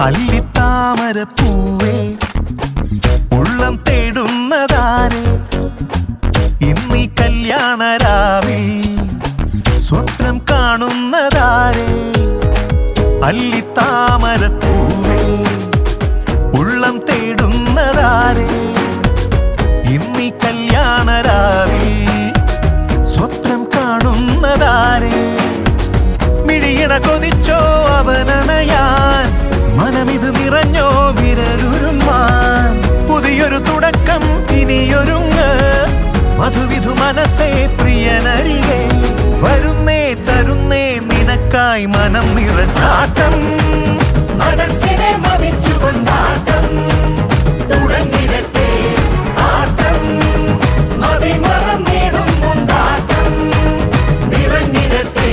അല്ലിത്താമരപ്പൂവേ ഉള്ളം തേടുന്നതാരെ ഇന്നീ കല്യാണരാവിൽ സ്വപ്നം കാണുന്നതാരെ അല്ലിത്താമരപ്പൂവേ ഉള്ളം തേടുന്നതാരെ ഇന്നീ കല്യാണരാവിൽ സ്വപ്നം കാണുന്നതാരെ മിഴിയണ കൊതിച്ചോ അവനണയാൻ മനമിത് നിറഞ്ഞോ വിരലുരുമാൻ പുതിയൊരു തുടക്കം ഇനിയൊരുങ്ങ് മധുവിധു മനസ്സേ പ്രിയനരികെ വരുന്നേ തരുന്നേ നിനക്കായി മനം നിറഞ്ഞാട്ടം മനസ്സിനെ മതിച്ചുകൊണ്ടാട്ടം തുടങ്ങിടട്ടെ ആട്ടം മതിമറന്നിടുന്നുണ്ടാട്ടം നിറഞ്ഞിടട്ടെ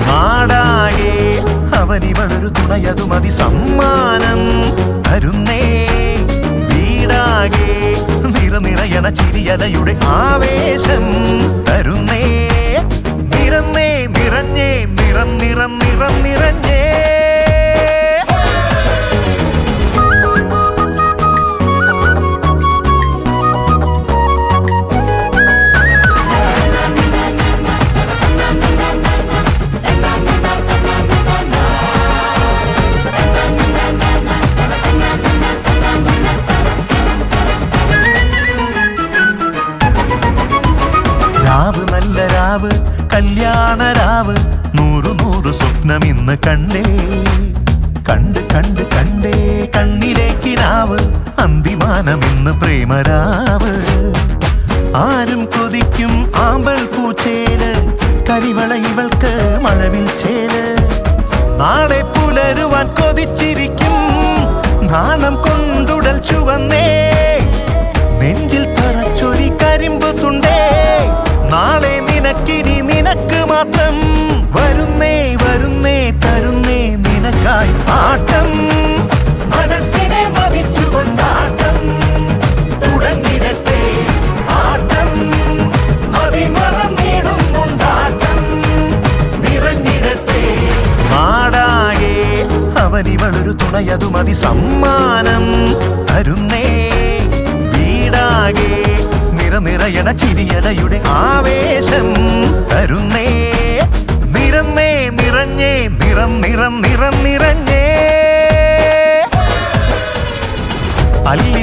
നാടാകെ അവനിവളൊരു തുണയതു മതി സമ്മാനം തരുന്നേ വീടാകെ നിറനിറയണ ചിരിയലയുടെ ആവേശം തരുന്നേ നിറന്നേ നിറഞ്ഞേ നിറം നിറം നിറം നിറഞ്ഞേ രാവ് നല്ല രാവ് കല്യാണരാവ് നൂറു നൂറു സ്വപ്നം ഇന്ന് കണ്ടേ കണ്ട് കണ്ട് കണ്ടേ കണ്ണിലേക്കിനാവ് അന്തിമാനം ഇന്ന് പ്രേമരാവ് ആരും കൊതിക്കും ആമ്പൽ പൂച്ചേല് കരിവള ഇവൾക്ക് മഴവിൽ ചേല് നാളെ പുലരുവാൻ കൊതിച്ചിരിക്കും നാണം കൊണ്ടുടൽ ചുവന്നേ നെഞ്ചിൽ തറച്ചൊരി കരിമ്പു തുണ്ടേ നാളെ നിനക്കിനി നിനക്ക് മാത്രം വരുന്നേ വരുന്നേ തരുന്നേ നിനക്കായി ആട്ടം മനസ്സിനെ മതിച്ചുകൊണ്ടാട്ടം തുടങ്ങിടട്ടെ ആട്ടം മതിമറന്നിടുന്നുണ്ടാട്ടം നിറഞ്ഞിടട്ടെ നാടാകെ അവനിവളൊരു തുണയതു മതി സമ്മാനം തരുന്നേ വീടാകെ നിറനിറയണ ചിരിയലയുടെ ആവേശം തരുന്നേ നിറന്നേ നിറഞ്ഞേ നിറം നിറം നിറം നിറഞ്ഞേ അല്ലി